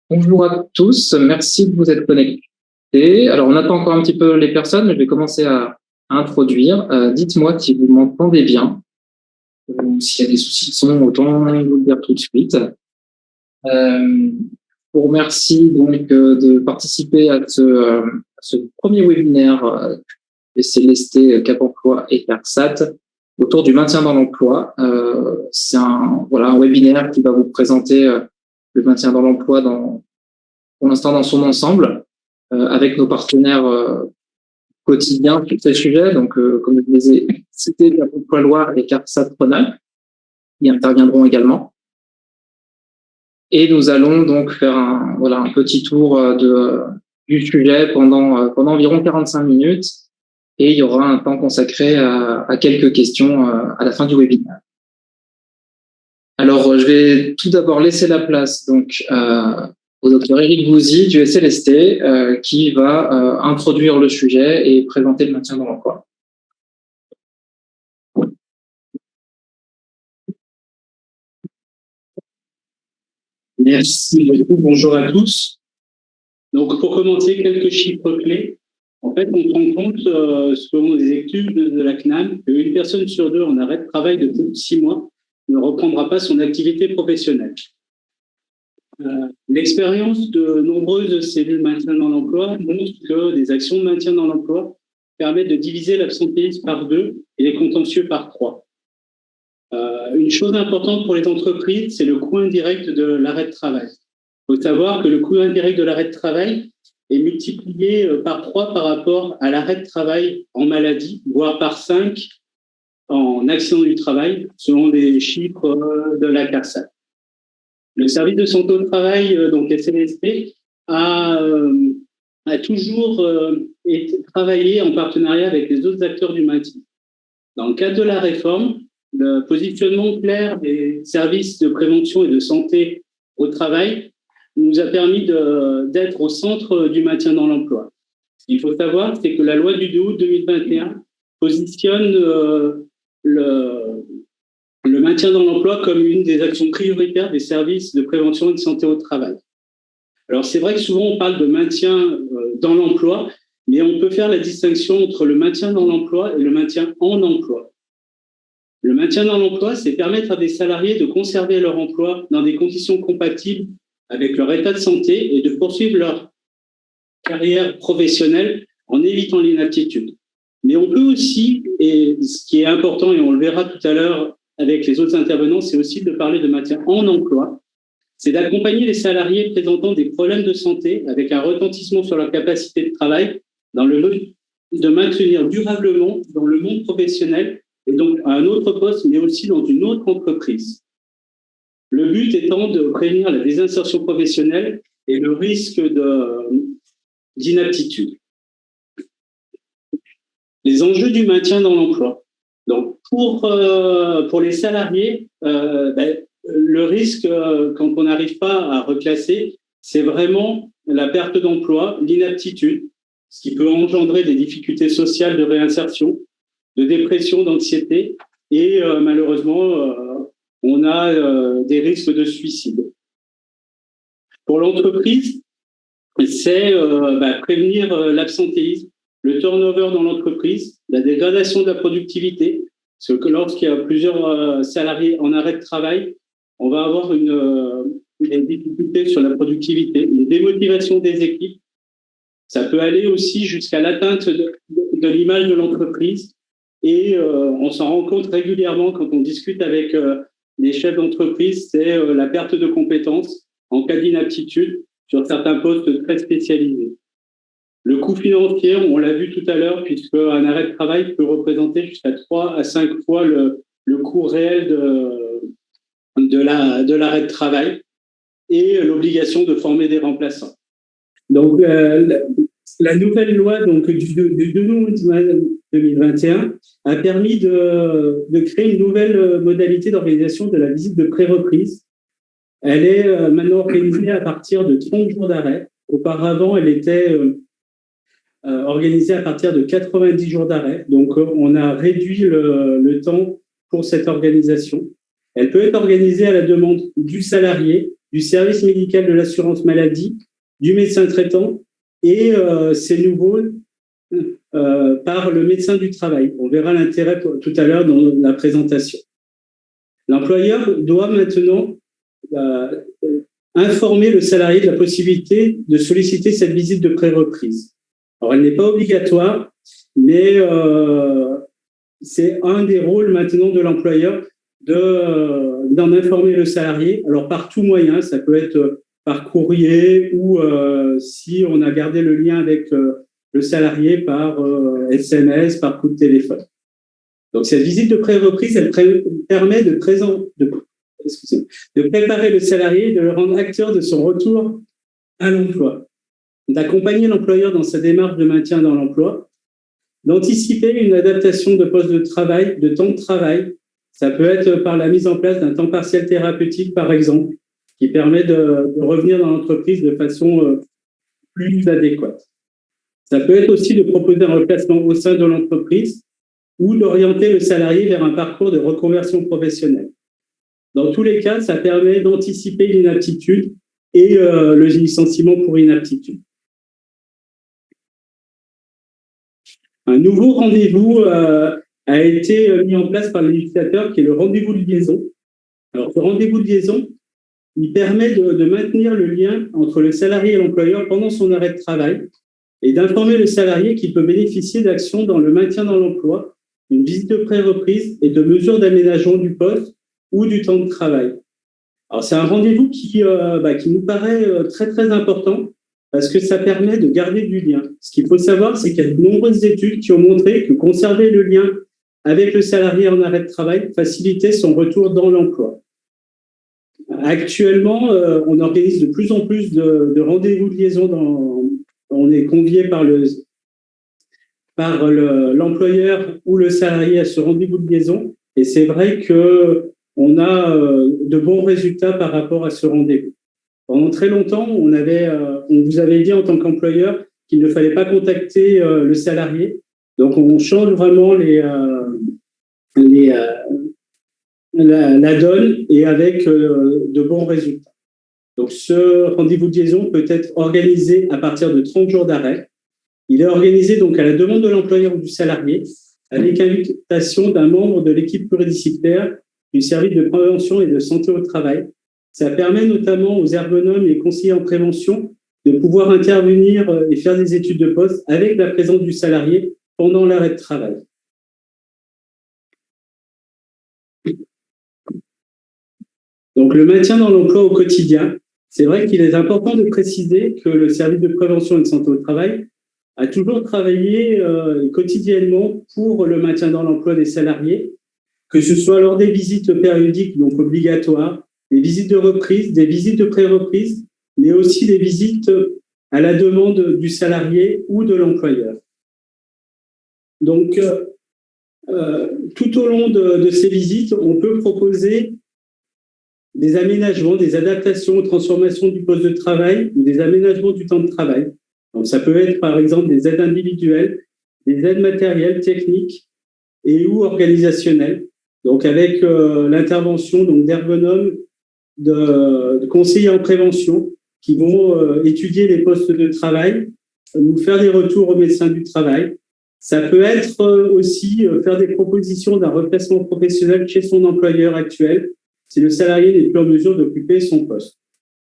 Bonjour à tous, merci de vous être connectés. Alors, on attend encore un petit peu les personnes, mais je vais commencer à introduire. Dites-moi si vous m'entendez bien ou s'il y a des soucis de son, autant vous le dire tout de suite. Je vous remercie donc de participer à ce premier webinaire de Célesté, Cap Emploi et CARSAT autour du maintien dans l'emploi. C'est un webinaire qui va vous présenter le maintien dans l'emploi pour l'instant dans son ensemble, avec nos partenaires quotidiens sur ces sujets. Donc, comme je les ai cités, Cap Emploi Loire et CARSAT Rhône-Alpes, qui interviendront également. Et nous allons donc faire un petit tour du sujet pendant environ 45 minutes. Et il y aura un temps consacré à quelques questions à la fin du webinaire. Alors, je vais tout d'abord laisser la place donc au docteur Éric Bouzy du SLST qui va introduire le sujet et présenter le maintien dans l'emploi. Merci beaucoup, bonjour à tous. Donc, pour commencer, quelques chiffres clés. En fait, on se rend compte, selon les études de la CNAM, qu'une personne sur deux en arrêt de travail de plus de 6 mois ne reprendra pas son activité professionnelle. L'expérience de nombreuses cellules maintien dans l'emploi montre que des actions de maintien dans l'emploi permettent de diviser l'absentéisme par 2 et les contentieux par 3. Une chose importante pour les entreprises, c'est le coût indirect de l'arrêt de travail. Il faut savoir que le coût indirect de l'arrêt de travail est multiplié par 3 par rapport à l'arrêt de travail en maladie, voire par 5 en accident du travail, selon les chiffres de la CARSAT. Le service de santé au travail, donc SNSP, a toujours travaillé en partenariat avec les autres acteurs du maintien. Dans le cadre de la réforme, le positionnement clair des services de prévention et de santé au travail nous a permis d'être au centre du maintien dans l'emploi. Ce qu'il faut savoir, c'est que la loi du 2 août 2021 positionne le maintien dans l'emploi comme une des actions prioritaires des services de prévention et de santé au travail. Alors, c'est vrai que souvent on parle de maintien dans l'emploi, mais on peut faire la distinction entre le maintien dans l'emploi et le maintien en emploi. Le maintien dans l'emploi, c'est permettre à des salariés de conserver leur emploi dans des conditions compatibles avec leur état de santé et de poursuivre leur carrière professionnelle en évitant l'inaptitude. Mais on peut aussi, et ce qui est important, et on le verra tout à l'heure avec les autres intervenants, c'est aussi de parler de maintien en emploi. C'est d'accompagner les salariés présentant des problèmes de santé avec un retentissement sur leur capacité de travail dans le but de maintenir durablement dans le monde professionnel et donc à un autre poste, mais aussi dans une autre entreprise. Le but étant de prévenir la désinsertion professionnelle et le risque d'inaptitude. Les enjeux du maintien dans l'emploi. Donc, pour les salariés, le risque, quand on n'arrive pas à reclasser, c'est vraiment la perte d'emploi, l'inaptitude, ce qui peut engendrer des difficultés sociales de réinsertion, de dépression, d'anxiété, et malheureusement, on a des risques de suicide. Pour l'entreprise, c'est prévenir l'absentéisme, le turnover dans l'entreprise, la dégradation de la productivité, parce que lorsqu'il y a plusieurs salariés en arrêt de travail, on va avoir une difficulté sur la productivité, une démotivation des équipes. Ça peut aller aussi jusqu'à l'atteinte de l'image de l'entreprise. Et on s'en rend compte régulièrement quand on discute avec les chefs d'entreprise, c'est la perte de compétences en cas d'inaptitude sur certains postes très spécialisés. Le coût financier, on l'a vu tout à l'heure, puisque un arrêt de travail peut représenter jusqu'à 3 à 5 fois le coût réel de l'arrêt de travail et l'obligation de former des remplaçants. Donc, la nouvelle loi donc, du 2 août 2021 a permis de créer une nouvelle modalité d'organisation de la visite de pré-reprise. Elle est maintenant organisée à partir de 30 jours d'arrêt. Auparavant, elle était organisée à partir de 90 jours d'arrêt. Donc, on a réduit le temps pour cette organisation. Elle peut être organisée à la demande du salarié, du service médical de l'assurance maladie, du médecin traitant et c'est nouveau par le médecin du travail. On verra l'intérêt tout à l'heure dans la présentation. L'employeur doit maintenant informer le salarié de la possibilité de solliciter cette visite de pré-reprise. Alors, elle n'est pas obligatoire, mais c'est un des rôles maintenant de l'employeur d'en informer le salarié. Alors, par tout moyen, ça peut être par courrier ou si on a gardé le lien avec le salarié par SMS, par coup de téléphone. Donc, cette visite de pré-reprise, elle permet de préparer le salarié et de le rendre acteur de son retour à l'emploi, d'accompagner l'employeur dans sa démarche de maintien dans l'emploi, d'anticiper une adaptation de poste de travail, de temps de travail. Ça peut être par la mise en place d'un temps partiel thérapeutique, par exemple, qui permet de revenir dans l'entreprise de façon plus adéquate. Ça peut être aussi de proposer un remplacement au sein de l'entreprise ou d'orienter le salarié vers un parcours de reconversion professionnelle. Dans tous les cas, ça permet d'anticiper l'inaptitude et le licenciement pour inaptitude. Un nouveau rendez-vous a été mis en place par le législateur, qui est le rendez-vous de liaison. Alors, ce rendez-vous de liaison, il permet de maintenir le lien entre le salarié et l'employeur pendant son arrêt de travail et d'informer le salarié qu'il peut bénéficier d'actions dans le maintien dans l'emploi, une visite de pré-reprise et de mesures d'aménagement du poste ou du temps de travail. Alors, c'est un rendez-vous qui nous paraît très, très important parce que ça permet de garder du lien. Ce qu'il faut savoir, c'est qu'il y a de nombreuses études qui ont montré que conserver le lien avec le salarié en arrêt de travail facilitait son retour dans l'emploi. Actuellement, on organise de plus en plus de rendez-vous de liaison. On est convié par l'employeur ou le salarié à ce rendez-vous de liaison. Et c'est vrai qu'on a de bons résultats par rapport à ce rendez-vous. Pendant très longtemps, on vous avait dit en tant qu'employeur qu'il ne fallait pas contacter le salarié. Donc, on change vraiment la donne et avec de bons résultats. Donc, ce rendez-vous de liaison peut être organisé à partir de 30 jours d'arrêt. Il est organisé donc à la demande de l'employeur ou du salarié avec invitation d'un membre de l'équipe pluridisciplinaire du service de prévention et de santé au travail. Ça permet notamment aux ergonomes et conseillers en prévention de pouvoir intervenir et faire des études de poste avec la présence du salarié pendant l'arrêt de travail. Donc, le maintien dans l'emploi au quotidien, c'est vrai qu'il est important de préciser que le service de prévention et de santé au travail a toujours travaillé quotidiennement pour le maintien dans l'emploi des salariés, que ce soit lors des visites périodiques, donc obligatoires, des visites de reprise, des visites de pré-reprise, mais aussi des visites à la demande du salarié ou de l'employeur. Donc, tout au long de ces visites, on peut proposer des aménagements, des adaptations, transformations du poste de travail ou des aménagements du temps de travail. Donc, ça peut être, par exemple, des aides individuelles, des aides matérielles, techniques et ou organisationnelles. Donc, avec l'intervention d'ergonomes, de conseillers en prévention qui vont étudier les postes de travail, nous faire des retours aux médecins du travail. Ça peut être aussi faire des propositions d'un remplacement professionnel chez son employeur actuel si le salarié n'est plus en mesure d'occuper son poste.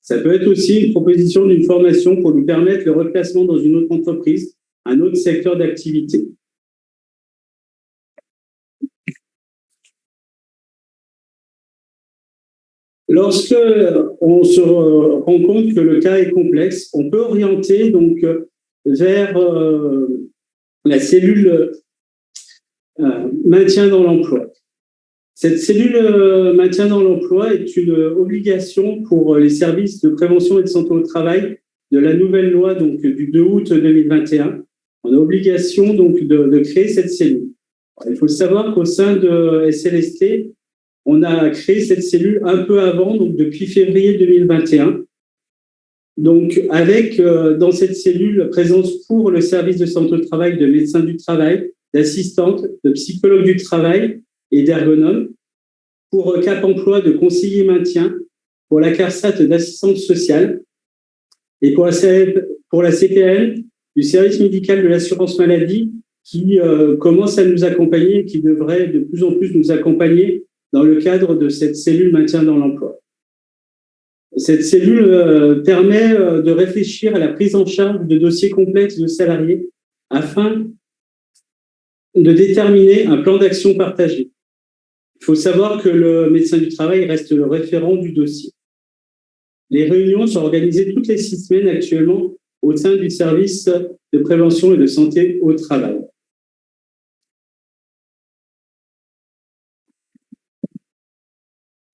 Ça peut être aussi une proposition d'une formation pour lui permettre le remplacement dans une autre entreprise, un autre secteur d'activité. Lorsque on se rend compte que le cas est complexe, on peut orienter donc vers la cellule maintien dans l'emploi. Cette cellule maintien dans l'emploi est une obligation pour les services de prévention et de santé au travail de la nouvelle loi donc du 2 août 2021. On a obligation donc de créer cette cellule. Alors, il faut savoir qu'au sein de SLST, on a créé cette cellule un peu avant, donc depuis février 2021. Donc, avec dans cette cellule présence pour le service de santé au travail de médecins du travail, d'assistantes, de psychologues du travail et d'ergonomes, pour Cap Emploi de conseiller maintien pour la CARSAT d'assistance sociale et pour la CPAM du service médical de l'assurance maladie qui commence à nous accompagner et qui devrait de plus en plus nous accompagner dans le cadre de cette cellule maintien dans l'emploi. Cette cellule permet de réfléchir à la prise en charge de dossiers complexes de salariés afin de déterminer un plan d'action partagé. Il faut savoir que le médecin du travail reste le référent du dossier. Les réunions sont organisées toutes les 6 semaines actuellement au sein du service de prévention et de santé au travail.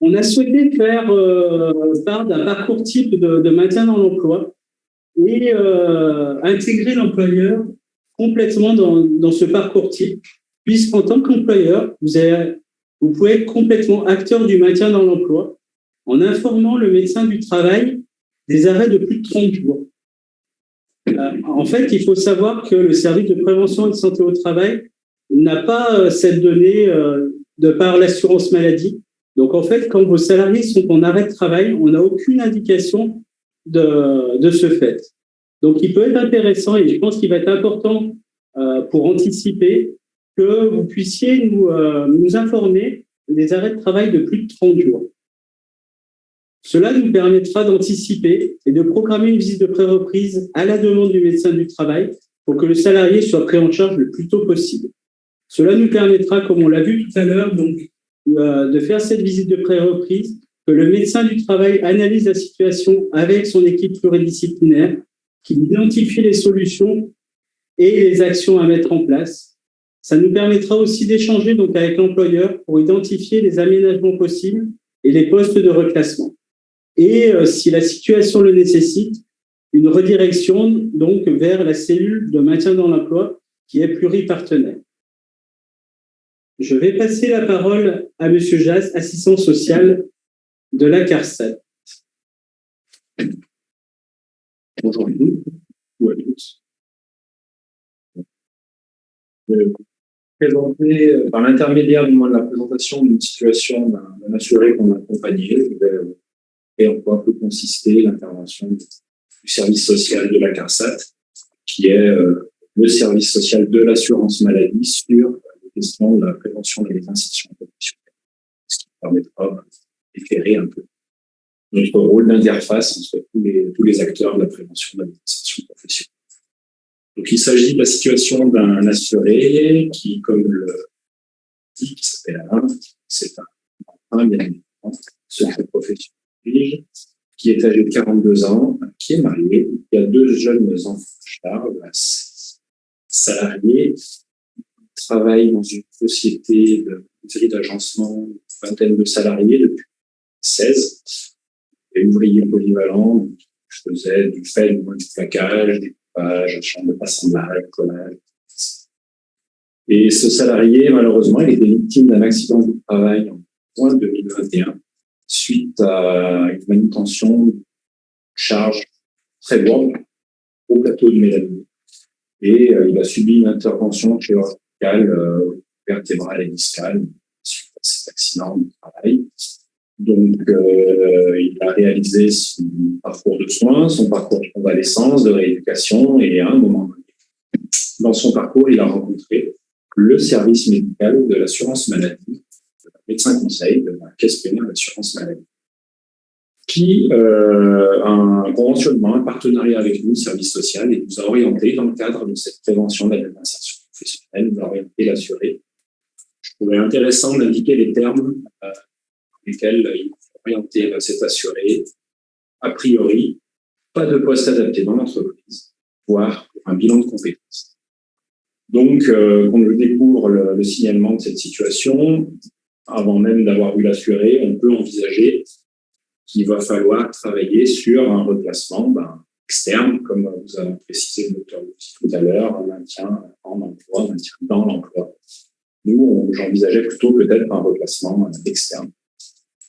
On a souhaité faire part d'un parcours type de maintien dans l'emploi et intégrer l'employeur complètement dans ce parcours type, puisqu'en tant qu'employeur, vous pouvez être complètement acteur du maintien dans l'emploi en informant le médecin du travail des arrêts de plus de 30 jours. En fait, il faut savoir que le service de prévention et de santé au travail n'a pas cette donnée de par l'assurance maladie. Donc, en fait, quand vos salariés sont en arrêt de travail, on n'a aucune indication de ce fait. Donc, il peut être intéressant et je pense qu'il va être important pour anticiper que vous puissiez nous informer des arrêts de travail de plus de 30 jours. Cela nous permettra d'anticiper et de programmer une visite de pré-reprise à la demande du médecin du travail pour que le salarié soit pris en charge le plus tôt possible. Cela nous permettra, comme on l'a vu tout à l'heure, donc, de faire cette visite de pré-reprise, que le médecin du travail analyse la situation avec son équipe pluridisciplinaire, qu'il identifie les solutions et les actions à mettre en place. Ça nous permettra aussi d'échanger donc avec l'employeur pour identifier les aménagements possibles et les postes de reclassement. Et si la situation le nécessite, une redirection donc vers la cellule de maintien dans l'emploi qui est pluripartenaire. Je vais passer la parole à Monsieur Jas, assistant social de la CARSAT. Bonjour à tous ou à tous. Je vais vous présenter, par l'intermédiaire du moins de la présentation d'une situation d'un assuré qu'on a accompagné, et en quoi peut consister l'intervention du service social de la CARSAT, qui est le service social de l'assurance maladie sur les questions de la prévention et des insertions professionnelles, ce qui permettra d'éclairer un peu notre rôle d'interface entre tous les acteurs de la prévention de l'insertion professionnelle. Donc, il s'agit de la situation d'un assuré qui, comme le dit, qui s'appelle Alain, c'est un bien évidemment, secret professionnel, qui est âgé de 42 ans, qui est marié, qui a 2 jeunes enfants à charge, salarié, travaille dans une société de série d'agencement, une vingtaine de salariés depuis 16, et ouvrier polyvalent, je faisais du fait, du plaquage, du coupage, chambre d'assemblage, collage. Et ce salarié, malheureusement, il était victime d'un accident de travail en juin 2021, suite à une manutention de charge très lourde au plateau de Mélamine. Et il a subi une intervention chirurgicale vertébrale et discale suite à cet accident de travail. Donc, il a réalisé son parcours de soins, son parcours de convalescence, de rééducation, et à un moment donné, dans son parcours, il a rencontré le service médical de l'assurance maladie, de la médecin conseil de la caisse primaire d'assurance maladie, qui a un conventionnement, un partenariat avec nous, le service social, et nous a orienté dans le cadre de cette prévention de l'insertion professionnelle, nous a orienté l'assuré. Je trouvais intéressant d'indiquer les termes lesquels il faut orienter cet assuré. A priori, pas de poste adapté dans l'entreprise, voire un bilan de compétences. Donc, quand je découvre le signalement de cette situation, avant même d'avoir eu l'assuré, on peut envisager qu'il va falloir travailler sur un replacement externe, comme vous avez précisé le docteur tout à l'heure, un maintien en emploi, un maintien dans l'emploi. Nous, j'envisageais plutôt peut-être un replacement externe.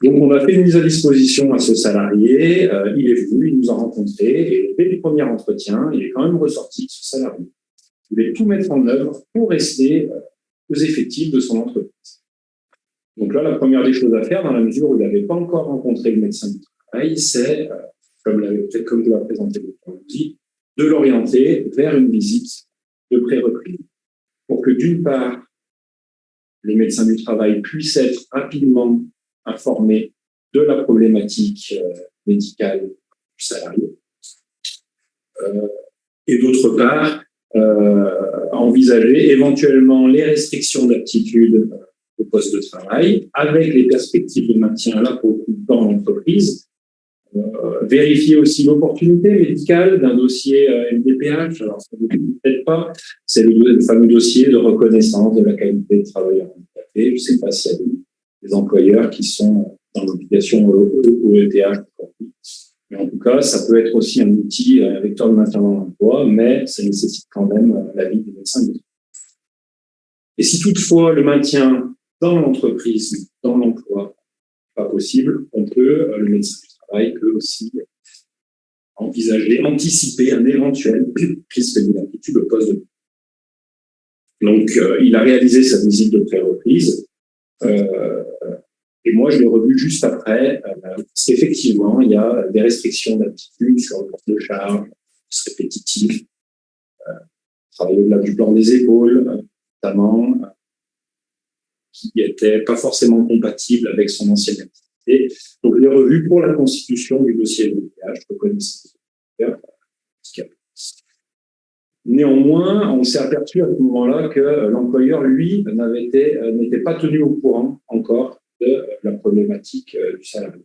Donc, on a fait une mise à disposition à ce salarié. Il est venu, il nous a rencontrés, et dès le premier entretien, il est quand même ressorti que ce salarié voulait tout mettre en œuvre pour rester aux effectifs de son entreprise. Donc là, la première des choses à faire, dans la mesure où il n'avait pas encore rencontré le médecin du travail, c'est, comme je l'ai présenté le Dr Louzy, de l'orienter vers une visite de pré-reprise. Pour que d'une part, le médecin du travail puisse être rapidement informé de la problématique médicale du salarié, et d'autre part, envisager éventuellement les restrictions d'aptitude au poste de travail avec les perspectives de maintien là dans l'entreprise. Vérifier aussi l'opportunité médicale d'un dossier MDPH. Alors, ça ne vous peut-être pas, c'est le fameux dossier de reconnaissance de la qualité de travailleur handicapé. Je ne sais pas s'il y a des employeurs qui sont dans l'obligation au ETH aujourd'hui. Mais en tout cas, ça peut être aussi un outil, un vecteur de maintien dans l'emploi, mais ça nécessite quand même l'avis des médecins du travail. Et si toutefois le maintien dans l'entreprise, dans l'emploi, n'est pas possible, le médecin du travail peut aussi envisager, anticiper un éventuel risque d'inaptitude au poste de travail. Donc, il a réalisé sa visite de pré-reprise. Et moi, je l'ai revu juste après, parce qu'effectivement, il y a des restrictions d'aptitude sur le poste de charge, répétitif, travailler au-delà du plan des épaules, notamment, qui n'était pas forcément compatible avec son ancienne activité. Donc, je l'ai revu pour la constitution du dossier LVPH, je reconnaissais. Néanmoins, on s'est aperçu à ce moment-là que l'employeur, lui, n'était pas tenu au courant encore de la problématique du salarié.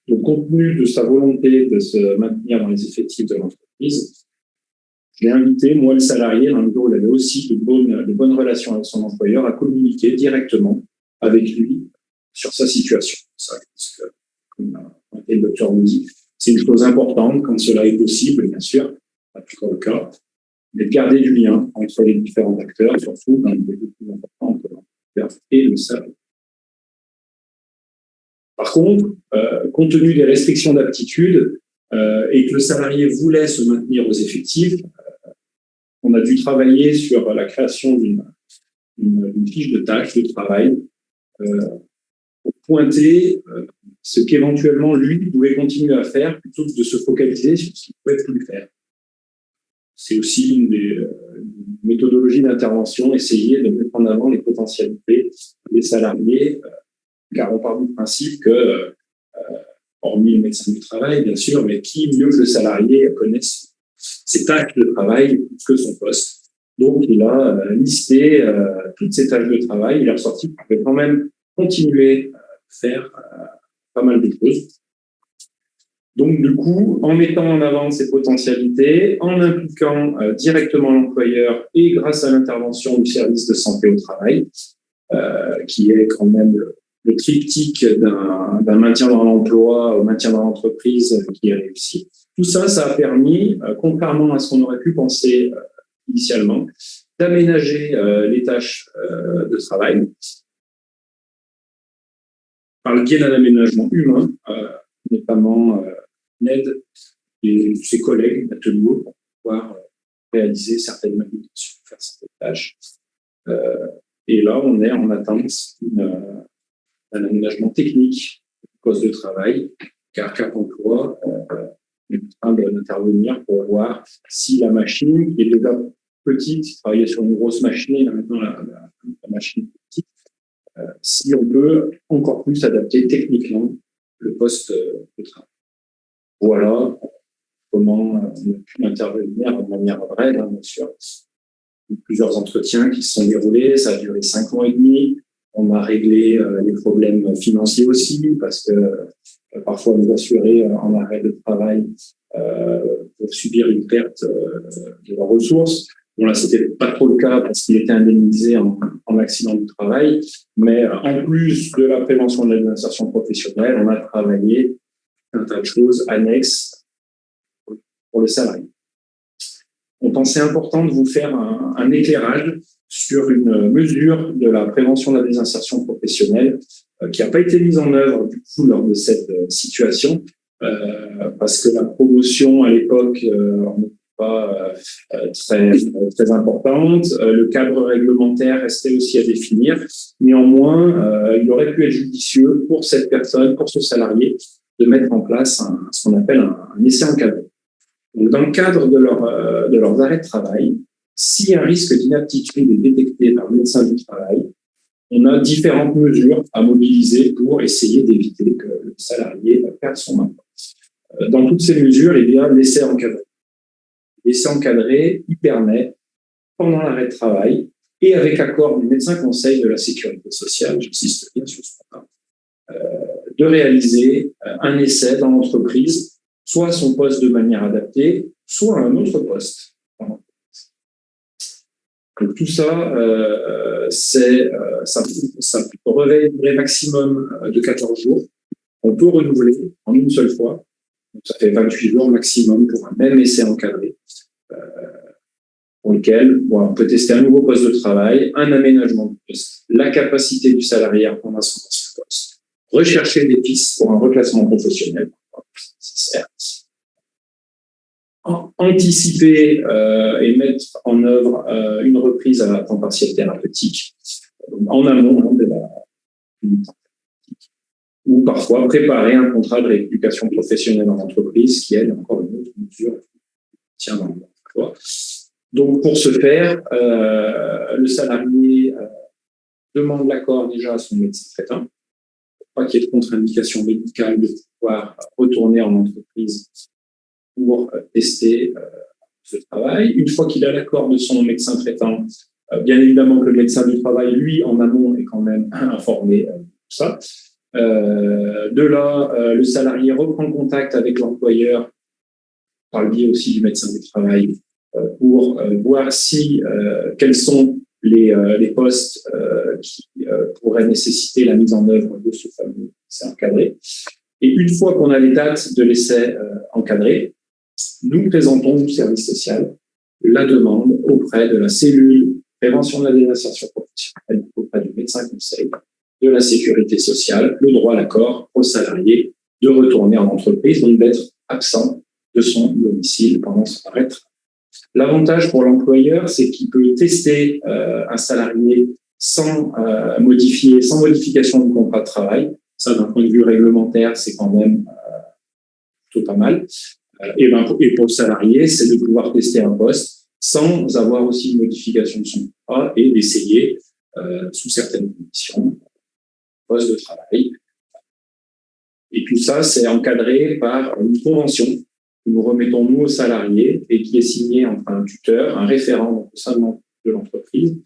Donc, compte tenu de sa volonté de se maintenir dans les effectifs de l'entreprise, j'ai invité, moi, le salarié, dans le mesure où il avait aussi de bonnes relations avec son employeur, à communiquer directement avec lui sur sa situation. Ça, parce que, comme l'a dit le Dr Louzy, c'est une chose importante quand cela est possible, bien sûr, pas toujours le cas, mais de garder du lien entre les différents acteurs, surtout dans les plus importants entre l'employeur et le salarié. Par contre, compte tenu des restrictions d'aptitude et que le salarié voulait se maintenir aux effectifs, on a dû travailler sur la création d'une fiche de tâches de travail pour pointer ce qu'éventuellement lui pouvait continuer à faire plutôt que de se focaliser sur ce qu'il ne pouvait plus faire. C'est aussi une des méthodologies d'intervention, essayer de mettre en avant les potentialités des salariés, car on part du principe que, hormis le médecin du travail, bien sûr, mais qui mieux que le salarié connaisse ses tâches de travail que son poste. Donc, il a listé toutes ces tâches de travail. Il a ressorti qu'il pouvait quand même continuer à faire pas mal de choses. Donc, du coup, en mettant en avant ces potentialités, en impliquant directement l'employeur et grâce à l'intervention du service de santé au travail, qui est quand même le triptyque d'un maintien dans l'emploi au maintien dans l'entreprise qui est réussi. Tout ça, ça a permis, contrairement à ce qu'on aurait pu penser initialement, d'aménager les tâches de travail par le biais d'un aménagement humain, notamment l'aide de ses collègues d'atelier pour pouvoir réaliser certaines manipulations, faire certaines tâches. Et là, on est en attente d'un aménagement technique du poste de travail, car Cap Emploi est en train d'intervenir pour voir si la machine, qui est déjà petite, il travaillait sur une grosse machine, et maintenant la machine est petite, si on peut encore plus adapter techniquement le poste de travail. Voilà comment on a pu intervenir de manière brève, bien sûr. Plusieurs entretiens qui se sont déroulés, ça a duré 5 ans et demi. On a réglé les problèmes financiers aussi, parce que parfois les assurés en arrêt de travail peuvent subir une perte de leurs ressources. Bon, là, c'était pas trop le cas parce qu'il était indemnisé en accident du travail, mais en plus de la prévention de l'insertion professionnelle, on a travaillé un tas de choses annexes pour le salarié. On pensait important de vous faire un éclairage sur une mesure de la prévention de la désinsertion professionnelle qui n'a pas été mise en œuvre du coup lors de cette situation parce que la promotion à l'époque n'était pas très importante. Le cadre réglementaire restait aussi à définir. Néanmoins, il aurait pu être judicieux pour cette personne, pour ce salarié, de mettre en place ce qu'on appelle un essai encadré. Donc, dans le cadre de leurs arrêts de travail, si un risque d'inaptitude est détecté par le médecin du travail, on a différentes mesures à mobiliser pour essayer d'éviter que le salarié perde son emploi. Dans toutes ces mesures, il y a l'essai encadré. L'essai encadré, il permet, pendant l'arrêt de travail, et avec accord du médecin conseil de la sécurité sociale, j'insiste bien sur ce point, de réaliser un essai dans l'entreprise, soit à son poste de manière adaptée, soit à un autre poste. Donc tout ça, ça revêt une durée maximum de 14 jours. On peut renouveler en une seule fois. Donc ça fait 28 jours maximum pour un même essai encadré, pour lequel on peut tester un nouveau poste de travail, un aménagement de poste, la capacité du salarié à prendre son poste, rechercher des pistes pour un reclassement professionnel, anticiper et mettre en œuvre une reprise à temps partiel thérapeutique en amont de la ou parfois préparer un contrat de rééducation professionnelle en entreprise qui est encore une autre mesure tient dans l'emploi. Donc pour ce faire, le salarié demande l'accord déjà à son médecin traitant pour pas qu'il y ait de contre-indication médicale de pouvoir retourner en entreprise pour tester ce travail. Une fois qu'il a l'accord de son médecin traitant, bien évidemment que le médecin du travail, lui, en amont, est quand même informé de tout ça. De là, le salarié reprend contact avec l'employeur par le biais aussi du médecin du travail pour voir quels sont les postes qui pourraient nécessiter la mise en œuvre de ce fameux essai encadré. Et une fois qu'on a les dates de l'essai encadré, nous présentons au service social la demande auprès de la cellule prévention de la désinsertion professionnelle, auprès du médecin conseil de la sécurité sociale, le droit à l'accord au salarié de retourner en entreprise, donc d'être absent de son domicile pendant son arrêt de travail. L'avantage pour l'employeur, c'est qu'il peut tester un salarié sans modification du contrat de travail. Ça, d'un point de vue réglementaire, c'est quand même plutôt pas mal. Et pour le salarié, c'est de pouvoir tester un poste sans avoir aussi une modification de son contrat et d'essayer, sous certaines conditions, poste de travail. Et tout ça, c'est encadré par une convention que nous remettons nous aux salariés et qui est signée entre un tuteur, un référent au sein de l'entreprise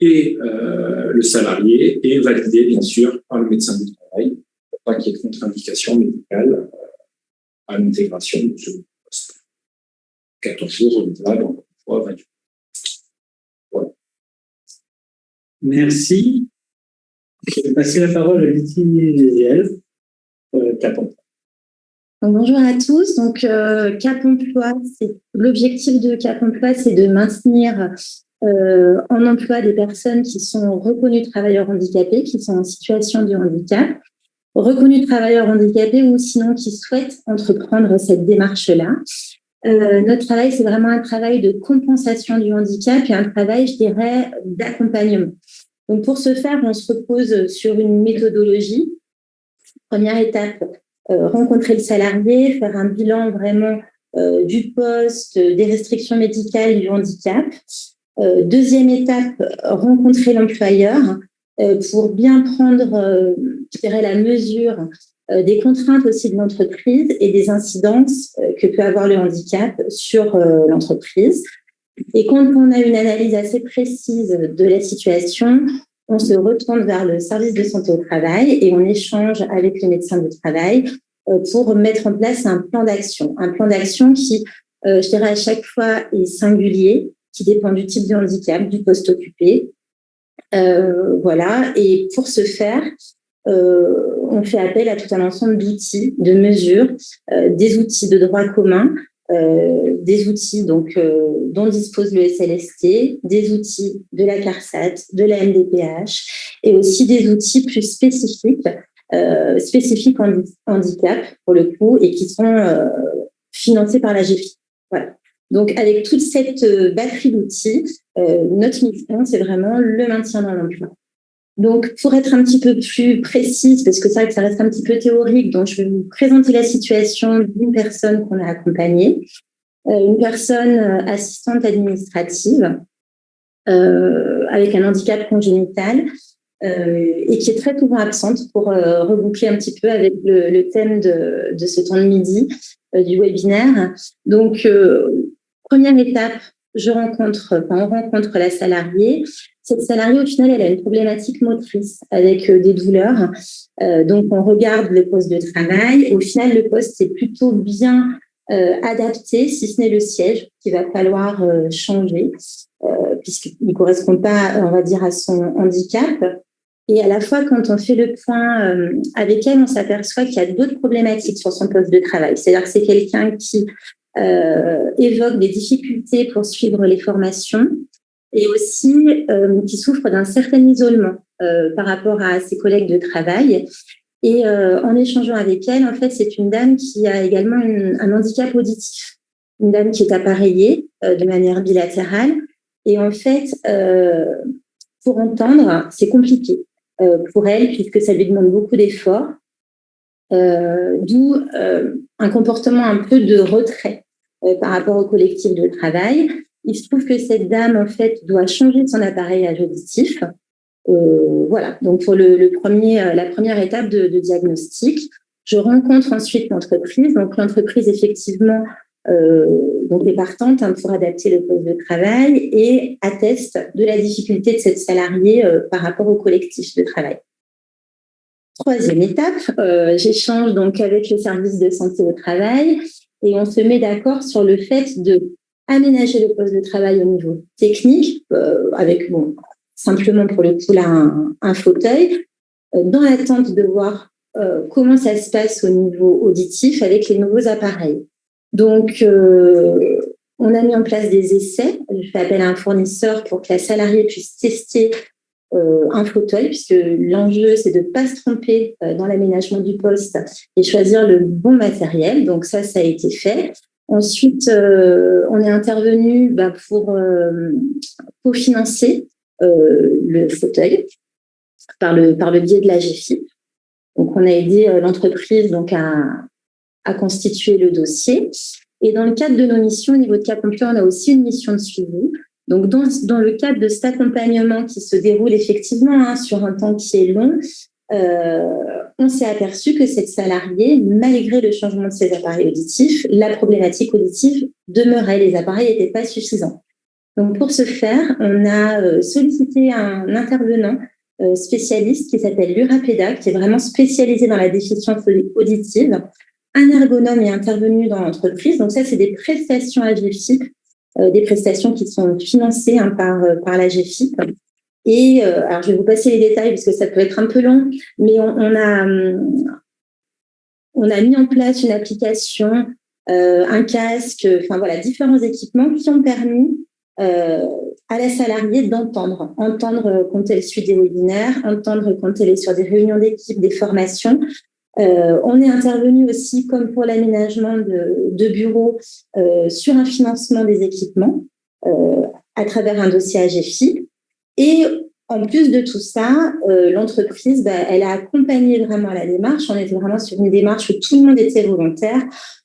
et le salarié, et validé bien sûr par le médecin du travail pour pas qu'il y ait de contre-indication médicale à l'intégration de ce poste. 14 jours renouvelables, encore une fois, 28. Voilà. Merci. Je vais passer la parole à Lucie Géziel, Cap Emploi. Bonjour à tous. Donc, Cap Emploi, l'objectif de Cap Emploi, c'est de maintenir en emploi des personnes qui sont reconnues travailleurs handicapés, qui sont en situation de handicap, reconnus travailleurs handicapés ou sinon qui souhaitent entreprendre cette démarche-là. Notre travail, c'est vraiment un travail de compensation du handicap et un travail, je dirais, d'accompagnement. Donc, pour ce faire, on se repose sur une méthodologie. Première étape, rencontrer le salarié, faire un bilan vraiment du poste, des restrictions médicales, du handicap. Deuxième étape, rencontrer l'employeur pour bien prendre, je dirais, la mesure des contraintes aussi de l'entreprise et des incidences que peut avoir le handicap sur l'entreprise. Et quand on a une analyse assez précise de la situation, on se retourne vers le service de santé au travail et on échange avec les médecins du travail pour mettre en place un plan d'action. Un plan d'action qui, je dirais, à chaque fois est singulier, qui dépend du type de handicap, du poste occupé. Voilà. Et pour ce faire, on fait appel à tout un ensemble d'outils, de mesures, des outils de droit commun, des outils donc dont dispose le SLST, des outils de la CARSAT, de la MDPH et aussi des outils plus spécifiques en handicap pour le coup et qui sont financés par la GEFI. Voilà. Donc avec toute cette batterie d'outils, notre mission c'est vraiment le maintien dans l'emploi. Donc, pour être un petit peu plus précise, parce que c'est vrai que ça reste un petit peu théorique, donc je vais vous présenter la situation d'une personne qu'on a accompagnée, une personne assistante administrative avec un handicap congénital et qui est très souvent absente pour reboucler un petit peu avec le thème de ce temps de midi du webinaire. Donc, première étape, on rencontre la salariée. Cette salariée, au final, elle a une problématique motrice avec des douleurs. Donc, on regarde le poste de travail. Au final, le poste est plutôt bien adapté, si ce n'est le siège qu'il va falloir changer, puisqu'il ne correspond pas, on va dire, à son handicap. Et à la fois, quand on fait le point avec elle, on s'aperçoit qu'il y a d'autres problématiques sur son poste de travail. C'est-à-dire que c'est quelqu'un qui évoque des difficultés pour suivre les formations et aussi qui souffre d'un certain isolement par rapport à ses collègues de travail. Et en échangeant avec elle, en fait, c'est une dame qui a également un handicap auditif, une dame qui est appareillée de manière bilatérale. Et en fait, pour entendre, c'est compliqué pour elle puisque ça lui demande beaucoup d'efforts, d'où un comportement un peu de retrait par rapport au collectif de travail. Il se trouve que cette dame, en fait, doit changer son appareillage auditif. Voilà, donc pour la première étape de diagnostic, je rencontre ensuite l'entreprise. Donc l'entreprise, effectivement, donc est partante pour adapter le poste de travail et atteste de la difficulté de cette salariée par rapport au collectif de travail. Troisième étape, j'échange donc avec le service de santé au travail et on se met d'accord sur le fait de aménager le poste de travail au niveau technique avec simplement pour le coup là un fauteuil, dans l'attente de voir comment ça se passe au niveau auditif avec les nouveaux appareils. Donc, on a mis en place des essais. Je fais appel à un fournisseur pour que la salariée puisse tester un fauteuil, puisque l'enjeu, c'est de ne pas se tromper dans l'aménagement du poste et choisir le bon matériel. Donc, ça a été fait. Ensuite, on est intervenu pour financer le fauteuil par le biais de la GFIP. Donc, on a aidé l'entreprise donc à constituer le dossier. Et dans le cadre de nos missions, au niveau de Cap Emploi, on a aussi une mission de suivi. Donc, dans le cadre de cet accompagnement qui se déroule effectivement sur un temps qui est long, on s'est aperçu que cette salariée, malgré le changement de ses appareils auditifs, la problématique auditive demeurait, les appareils n'étaient pas suffisants. Donc, pour ce faire, on a sollicité un intervenant spécialiste qui s'appelle l'Urapeda, qui est vraiment spécialisé dans la déficience auditive. Un ergonome est intervenu dans l'entreprise. Donc, ça, c'est des prestations à GFIP, des prestations qui sont financées par la GFIP. Et alors, je vais vous passer les détails parce que ça peut être un peu long, mais on a mis en place une application, un casque, enfin voilà, différents équipements qui ont permis à la salariée d'entendre quand elle suit des webinaires, entendre quand elle est sur des réunions d'équipe, des formations. On est intervenu aussi, comme pour l'aménagement de bureaux, sur un financement des équipements à travers un dossier AGFI. Et en plus de tout ça, l'entreprise, elle a accompagné vraiment la démarche. On était vraiment sur une démarche où tout le monde était volontaire.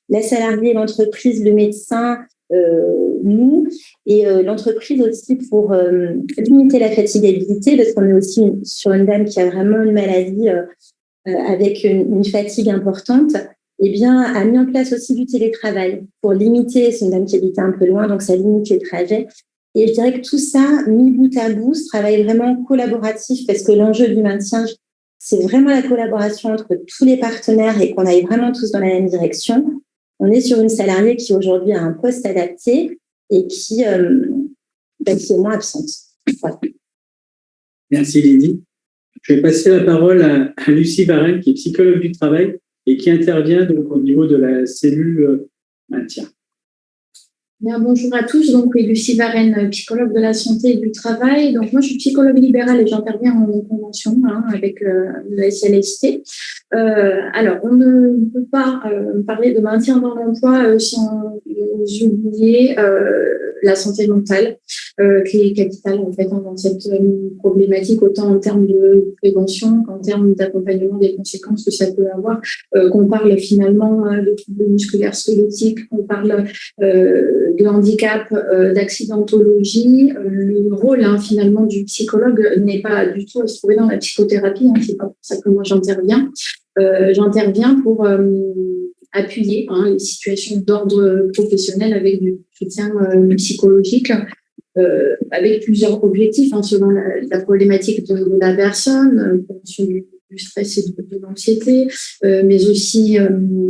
La salariée, l'entreprise, le médecin, nous, et l'entreprise aussi pour limiter la fatigabilité, parce qu'on est aussi sur une dame qui a vraiment une maladie avec une fatigue importante, eh bien, a mis en place aussi du télétravail pour limiter, c'est une dame qui habitait un peu loin, donc ça limite les trajets. Et je dirais que tout ça, mis bout à bout, ce travail vraiment collaboratif, parce que l'enjeu du maintien, c'est vraiment la collaboration entre tous les partenaires et qu'on aille vraiment tous dans la même direction. On est sur une salariée qui aujourd'hui a un poste adapté et qui est moins absente. Voilà. Merci Lydie. Je vais passer la parole à Lucie Varenne, qui est psychologue du travail et qui intervient donc au niveau de la cellule maintien. Bien, bonjour à tous. Donc, oui, Lucie Varenne, psychologue de la santé et du travail. Donc, moi, je suis psychologue libérale et j'interviens en convention avec le SLST. Alors, on ne peut pas parler de maintien dans l'emploi sans oublier la santé mentale, qui est capitale en fait dans cette problématique, autant en termes de prévention qu'en termes d'accompagnement des conséquences que ça peut avoir. Qu'on parle finalement de troubles musculaires squelettiques, qu'on parle de handicap, d'accidentologie. Le rôle finalement du psychologue n'est pas du tout à se trouver dans la psychothérapie. C'est pas pour ça que moi j'interviens. J'interviens pour appuyer les situations d'ordre professionnel avec du soutien psychologique, avec plusieurs objectifs selon la problématique de la personne, prévention du stress et de l'anxiété, mais aussi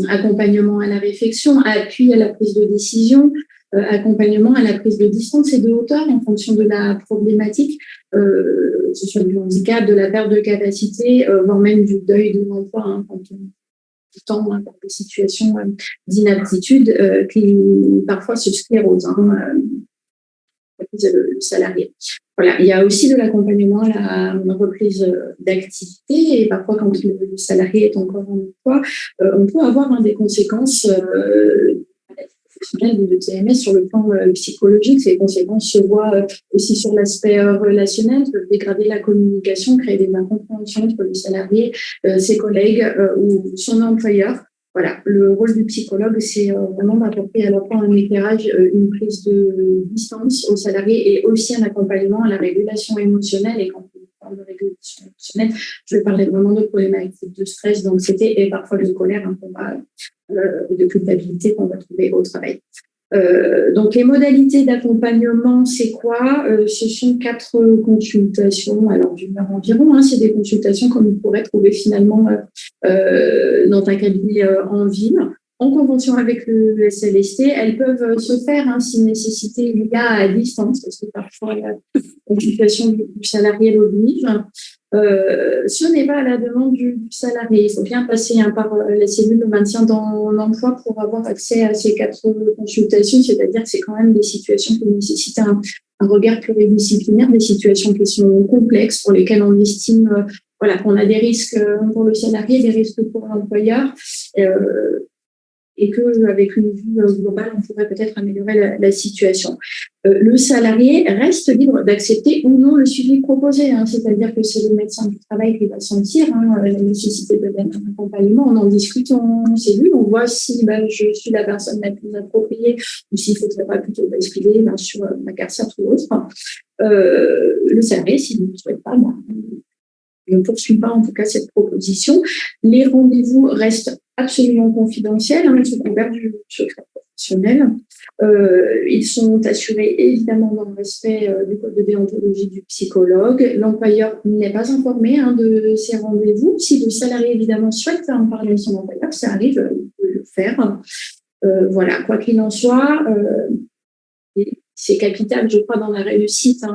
accompagnement à la réflexion, appui à la prise de décision, accompagnement à la prise de distance et de hauteur en fonction de la problématique, que ce soit du handicap, de la perte de capacité, voire même du deuil de l'emploi, quand on temps par des situations d'inaptitude qui parfois se sclérosent le salarié. Voilà. Il y a aussi de l'accompagnement à la reprise d'activité et parfois quand le salarié est encore en emploi, on peut avoir des conséquences de TMS sur le plan psychologique. Ces conséquences se voient aussi sur l'aspect relationnel, peuvent dégrader la communication, créer des incompréhensions entre le salarié, ses collègues ou son employeur. Voilà, le rôle du psychologue, c'est vraiment d'apporter à la fois un éclairage, une prise de distance aux salariés et aussi un accompagnement à la régulation émotionnelle. Et quand on parle de régulation émotionnelle, je vais parler vraiment de problématiques de stress, d'anxiété et parfois de colère, de culpabilité qu'on va trouver au travail. Donc, les modalités d'accompagnement, c'est quoi? Ce sont 4 consultations, alors d'une heure environ. C'est des consultations comme vous pourrez trouver finalement dans un cabinet en ville, en convention avec le SLST. Elles peuvent se faire si nécessité il y a à distance, parce que parfois la consultation du salarié l'oblige. Ce n'est pas à la demande du salarié. Il faut bien passer par la cellule de maintien dans l'emploi pour avoir accès à ces 4 consultations, c'est-à-dire que c'est quand même des situations qui nécessitent un regard pluridisciplinaire, des situations qui sont complexes, pour lesquelles on estime qu'on a des risques pour le salarié, des risques pour l'employeur, et qu'avec une vue globale, on pourrait peut-être améliorer la situation. Le salarié reste libre d'accepter ou non le suivi proposé, c'est-à-dire que c'est le médecin du travail qui va sentir la nécessité d'un accompagnement. On en discute en cellule, on voit si je suis la personne la plus appropriée ou s'il ne faudrait pas plutôt basculer sur ma CARSAT ou autre. Le salarié, s'il ne souhaite pas, ne poursuit pas en tout cas cette proposition. Les rendez-vous restent absolument confidentiels, sous couvert du secret professionnel. Ils sont assurés évidemment dans le respect du code de déontologie du psychologue. L'employeur n'est pas informé de ces rendez-vous. Si le salarié évidemment souhaite en parler à son employeur, ça arrive, il peut le faire. Voilà, quoi qu'il en soit, c'est capital, je crois, dans la réussite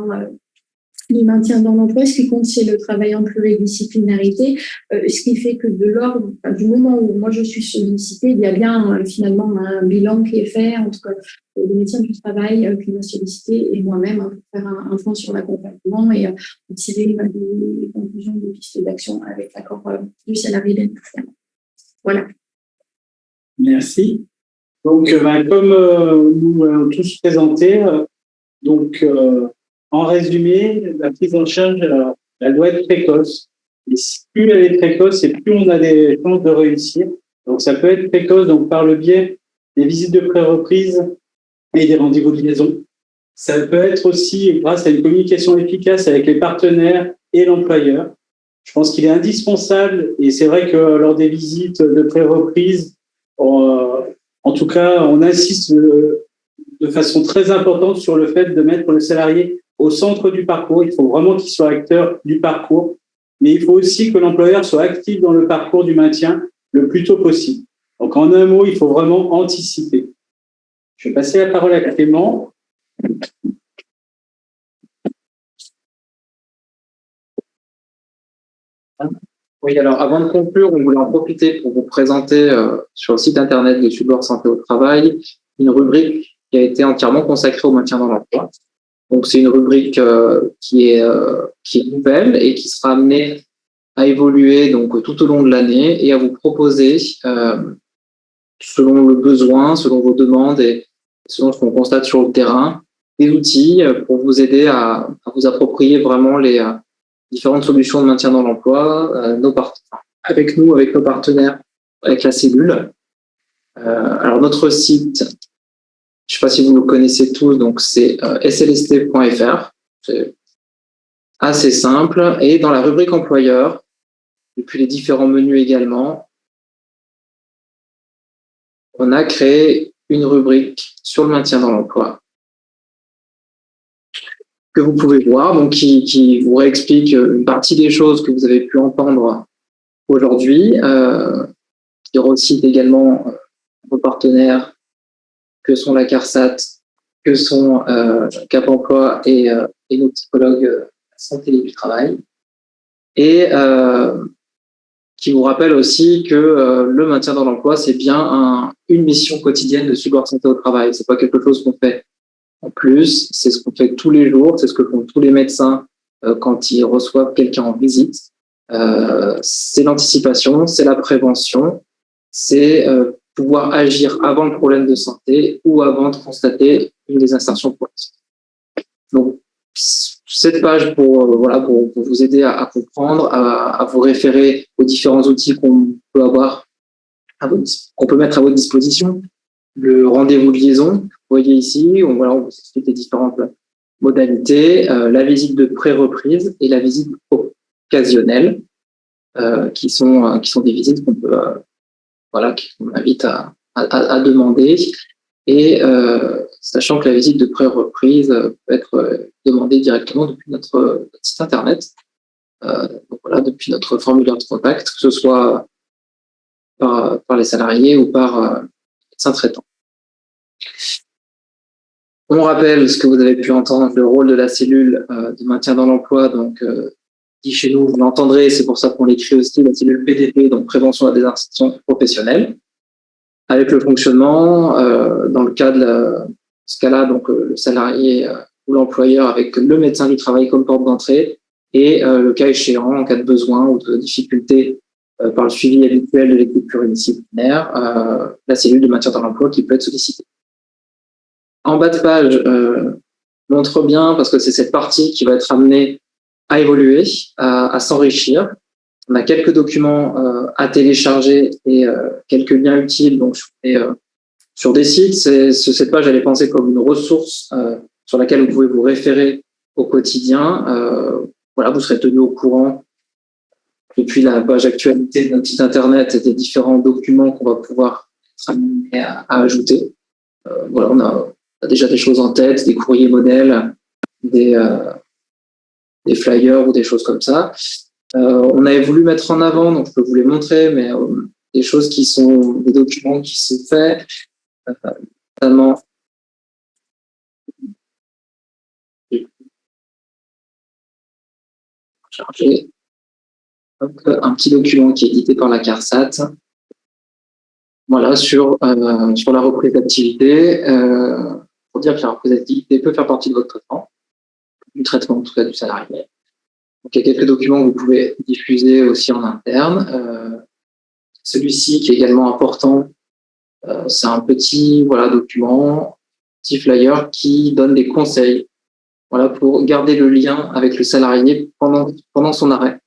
du maintien dans l'emploi. Ce qui compte, c'est le travail en pluridisciplinarité, ce qui fait que de l'ordre, du moment où moi je suis sollicitée, il y a bien finalement un bilan qui est fait entre le médecin du travail qui m'a sollicité et moi-même pour faire un point sur l'accompagnement et tirer des conclusions, des pistes d'action avec l'accord du salarié bénéficiaire. Voilà. Merci. Donc, comme nous l'avons tous présenté, en résumé, la prise en charge, elle doit être précoce. Et plus elle est précoce, et plus on a des chances de réussir. Donc, ça peut être précoce par le biais des visites de pré-reprise et des rendez-vous de liaison. Ça peut être aussi grâce à une communication efficace avec les partenaires et l'employeur. Je pense qu'il est indispensable, et c'est vrai que lors des visites de pré-reprise, en tout cas, on insiste de façon très importante sur le fait de mettre le salarié au centre du parcours. Il faut vraiment qu'il soit acteur du parcours, mais il faut aussi que l'employeur soit actif dans le parcours du maintien le plus tôt possible. Donc, en un mot, il faut vraiment anticiper. Je vais passer la parole à Clément. Oui, alors avant de conclure, on voulait en profiter pour vous présenter sur le site internet de Sublord Santé au Travail une rubrique qui a été entièrement consacrée au maintien dans l'emploi. Donc, c'est une rubrique qui est nouvelle et qui sera amenée à évoluer donc tout au long de l'année et à vous proposer, selon le besoin, selon vos demandes et selon ce qu'on constate sur le terrain, des outils pour vous aider à vous approprier vraiment les différentes solutions de maintien dans l'emploi, avec nous, avec nos partenaires, avec la cellule. Alors, notre site, je ne sais pas si vous le connaissez tous, donc c'est slst.fr. C'est assez simple. Et dans la rubrique employeur, depuis les différents menus également, on a créé une rubrique sur le maintien dans l'emploi que vous pouvez voir, donc qui vous réexplique une partie des choses que vous avez pu entendre aujourd'hui, qui recite également vos partenaires que sont la CARSAT, que sont Cap Emploi et nos psychologues santé et du travail, et qui vous rappelle aussi que le maintien dans l'emploi, c'est bien une mission quotidienne de support santé au travail. C'est pas quelque chose qu'on fait en plus, c'est ce qu'on fait tous les jours, c'est ce que font tous les médecins quand ils reçoivent quelqu'un en visite. C'est l'anticipation, c'est la prévention, c'est pouvoir agir avant le problème de santé ou avant de constater une désinsertion progressive. Donc, cette page pour vous aider à comprendre, à vous référer aux différents outils qu'on peut avoir, qu'on peut mettre à votre disposition. Le rendez-vous de liaison, vous voyez ici, on vous explique les différentes modalités, la visite de pré-reprise et la visite occasionnelle, qui sont des visites qu'on peut, qu'on invite à demander. Et sachant que la visite de pré-reprise peut être demandée directement depuis notre site internet, depuis notre formulaire de contact, que ce soit par les salariés ou par médecin traitant. On rappelle ce que vous avez pu entendre, le rôle de la cellule de maintien dans l'emploi, donc dit chez nous, vous l'entendrez, c'est pour ça qu'on l'écrit aussi, la cellule PDP, donc prévention de la désinsertion professionnelle, avec le fonctionnement, dans le cas de ce cas-là, donc le salarié ou l'employeur avec le médecin du travail comme porte d'entrée, et le cas échéant, en cas de besoin ou de difficulté par le suivi habituel de l'équipe pluridisciplinaire, la cellule de maintien dans l'emploi qui peut être sollicitée. En bas de page, montre bien, parce que c'est cette partie qui va être amenée à évoluer, à s'enrichir. On a quelques documents à télécharger et quelques liens utiles donc, sur des sites. Cette page, elle est pensée comme une ressource sur laquelle vous pouvez vous référer au quotidien. Vous serez tenu au courant depuis la page actualité de notre site internet et des différents documents qu'on va pouvoir être amenés à ajouter. On a déjà des choses en tête, des courriers modèles, des flyers ou des choses comme ça. On avait voulu mettre en avant, donc je peux vous les montrer, mais des choses qui sont des documents qui sont faits, notamment chargé. Un petit document qui est édité par la CARSAT, sur la reprise d'activité, pour dire que la reprise d'activité peut faire partie de votre traitement, du traitement en tout cas du salarié. Donc, il y a quelques documents que vous pouvez diffuser aussi en interne. Celui-ci qui est également important, c'est un petit document, petit flyer qui donne des conseils pour garder le lien avec le salarié pendant son arrêt.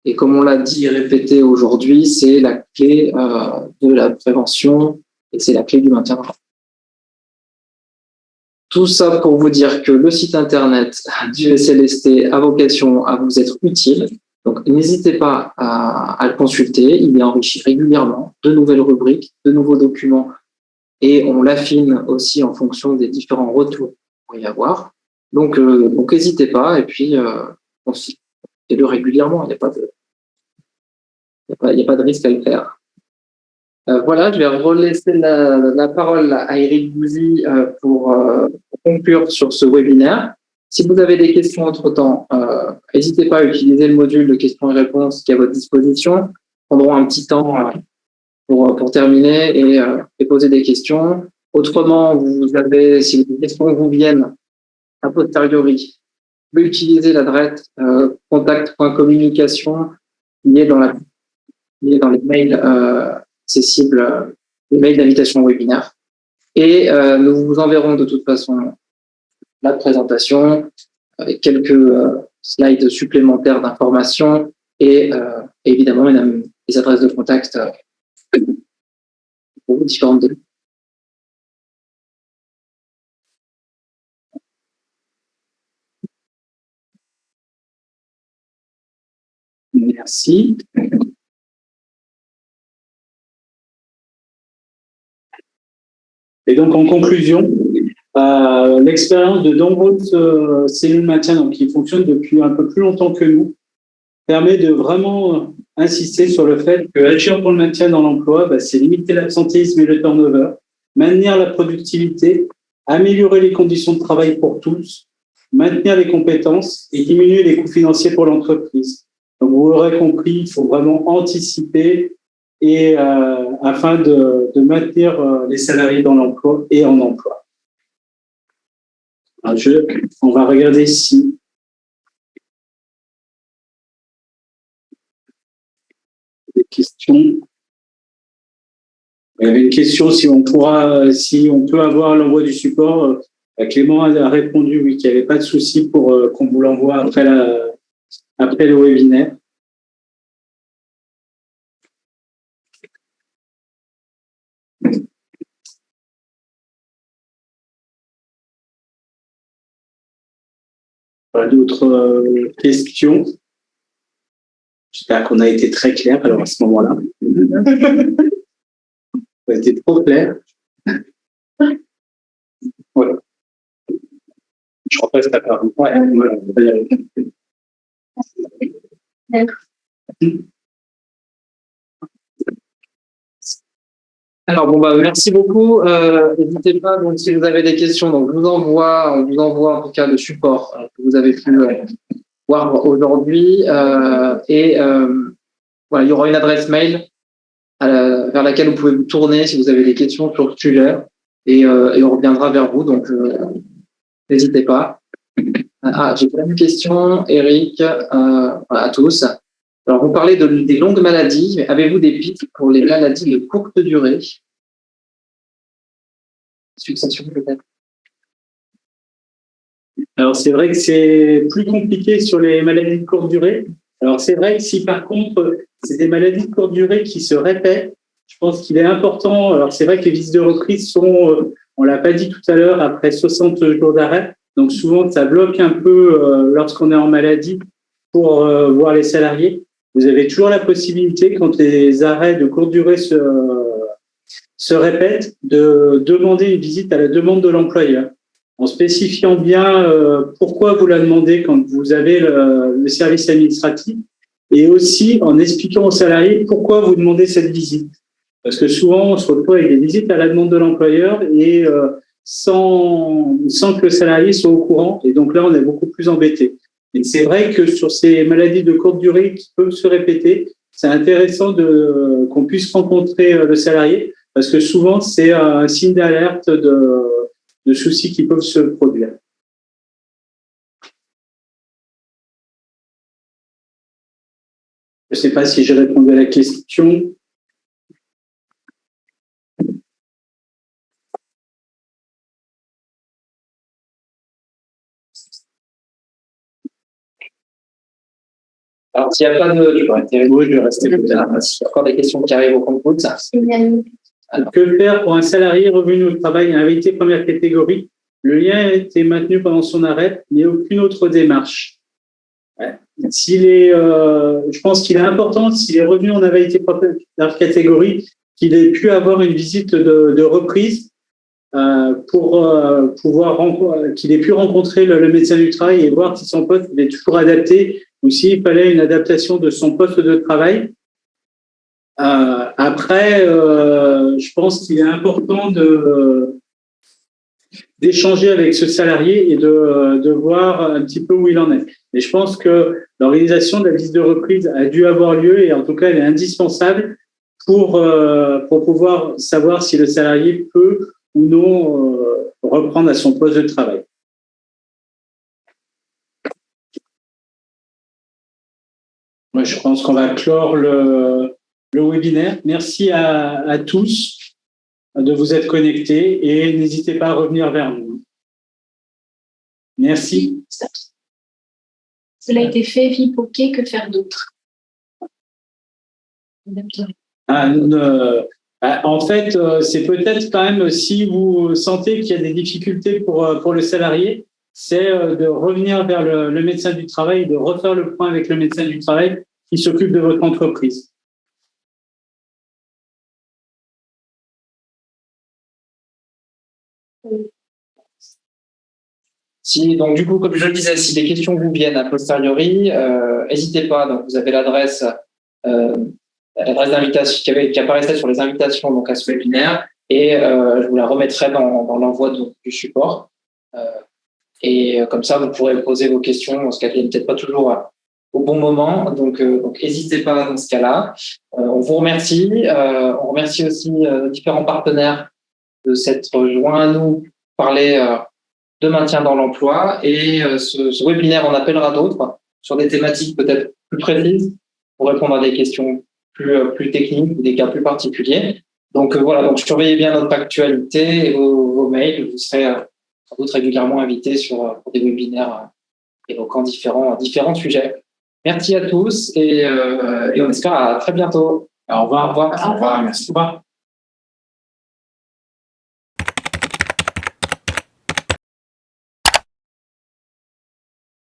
Et comme on l'a dit et répété aujourd'hui, c'est la clé de la prévention et c'est la clé du maintien. Tout ça pour vous dire que le site internet du SLST a vocation à vous être utile. Donc, n'hésitez pas à le consulter. Il est enrichi régulièrement de nouvelles rubriques, de nouveaux documents et on l'affine aussi en fonction des différents retours qu'il pourrait y avoir. Donc n'hésitez pas et puis consultez-le régulièrement. Il n'y a pas de risque à le faire. Je vais relaisser la parole à Eric Bouzy pour conclure sur ce webinaire. Si vous avez des questions entre-temps, n'hésitez pas à utiliser le module de questions et réponses qui est à votre disposition. Prendrons un petit temps pour terminer et poser des questions. Autrement, vous avez, si des questions vous viennent a posteriori, vous pouvez utiliser l'adresse contact.communication qui est dans les mails accessibles, les mails d'invitation au webinaire. Et nous vous enverrons de toute façon la présentation avec quelques slides supplémentaires d'informations et évidemment mesdames, les adresses de contact pour vos différentes données. Merci. Et donc, en conclusion, l'expérience de nombreuses cellules maintien, donc, qui fonctionnent depuis un peu plus longtemps que nous, permet de vraiment insister sur le fait que agir pour le maintien dans l'emploi, c'est limiter l'absentéisme et le turnover, maintenir la productivité, améliorer les conditions de travail pour tous, maintenir les compétences et diminuer les coûts financiers pour l'entreprise. Donc, vous l'aurez compris, il faut vraiment anticiper et afin de maintenir les salariés dans l'emploi et en emploi. Alors, on va regarder si des questions. Il y avait une question si on peut avoir l'envoi du support. Clément a répondu oui, qu'il n'y avait pas de souci pour qu'on vous l'envoie après le webinaire. D'autres questions? J'espère qu'on a été très clair alors à ce moment-là. On a été trop clair. Voilà. Je crois pas que c'est pas vous. Ouais, voilà, on va y arriver. Alors merci beaucoup. N'hésitez pas donc si vous avez des questions, donc on vous envoie en tout cas le support que vous avez pu voir aujourd'hui voilà, il y aura une adresse mail vers laquelle vous pouvez vous tourner si vous avez des questions sur le sujet et on reviendra vers vous, donc n'hésitez pas. J'ai plein de questions, Eric, à tous. Alors, vous parlez des longues maladies, mais avez-vous des pistes pour les maladies de courte durée? Succession, peut-être? Alors, c'est vrai que c'est plus compliqué sur les maladies de courte durée. Alors, c'est vrai que si, par contre, c'est des maladies de courte durée qui se répètent, je pense qu'il est important. Alors, c'est vrai que les visites de reprise sont, on l'a pas dit tout à l'heure, après 60 jours d'arrêt. Donc, souvent, ça bloque un peu lorsqu'on est en maladie pour voir les salariés. Vous avez toujours la possibilité, quand les arrêts de courte durée se répètent, de demander une visite à la demande de l'employeur, en spécifiant bien pourquoi vous la demandez quand vous avez le service administratif, et aussi en expliquant aux salariés pourquoi vous demandez cette visite. Parce que souvent, on se retrouve avec des visites à la demande de l'employeur et sans que le salarié soit au courant. Et donc là, on est beaucoup plus embêté. Et c'est vrai que sur ces maladies de courte durée qui peuvent se répéter, c'est intéressant qu'on puisse rencontrer le salarié parce que souvent, c'est un signe d'alerte de soucis qui peuvent se produire. Je ne sais pas si j'ai répondu à la question. Alors, s'il n'y a pas de... je vais rester là. S'il y a encore des questions qui arrivent au compte-gouttes. Alors, que faire pour un salarié revenu au travail invité première catégorie? Le lien a été maintenu pendant son arrêt, mais aucune autre démarche. Ouais. Je pense qu'il est important, s'il est revenu en invalidité première catégorie, qu'il ait pu avoir une visite de reprise pour pouvoir qu'il ait pu rencontrer le médecin du travail et voir si son poste est toujours adapté ou s'il fallait une adaptation de son poste de travail. Après, je pense qu'il est important d'échanger avec ce salarié et de voir un petit peu où il en est. Et je pense que l'organisation de la visite de reprise a dû avoir lieu et en tout cas, elle est indispensable pour pouvoir savoir si le salarié peut ou non reprendre à son poste de travail. Moi, je pense qu'on va clore le webinaire. Merci à tous de vous être connectés et n'hésitez pas à revenir vers nous. Merci. Cela a été fait, VIPOK, que faire d'autre? En fait, c'est peut-être quand même, si vous sentez qu'il y a des difficultés pour le salarié, c'est de revenir vers le médecin du travail, de refaire le point avec le médecin du travail qui s'occupe de votre entreprise. Donc du coup, comme je le disais, si des questions vous viennent a posteriori, n'hésitez pas. Donc vous avez l'adresse d'invitation qui apparaissait sur les invitations donc à ce webinaire, et je vous la remettrai dans l'envoi du support. Et comme ça, vous pourrez poser vos questions, parce qu'elles ne viennent peut-être pas toujours au bon moment. Donc n'hésitez pas dans ce cas-là. On vous remercie. On remercie aussi nos différents partenaires de s'être joints à nous pour parler de maintien dans l'emploi. Et ce webinaire en appellera d'autres sur des thématiques peut-être plus précises pour répondre à des questions plus techniques ou des cas plus particuliers. Donc voilà, donc surveillez bien notre actualité et vos mails. Vous serez sans doute régulièrement invités pour des webinaires évoquant différents sujets. Merci à tous et on espère à très bientôt. Au revoir. Au revoir. Merci. Au revoir.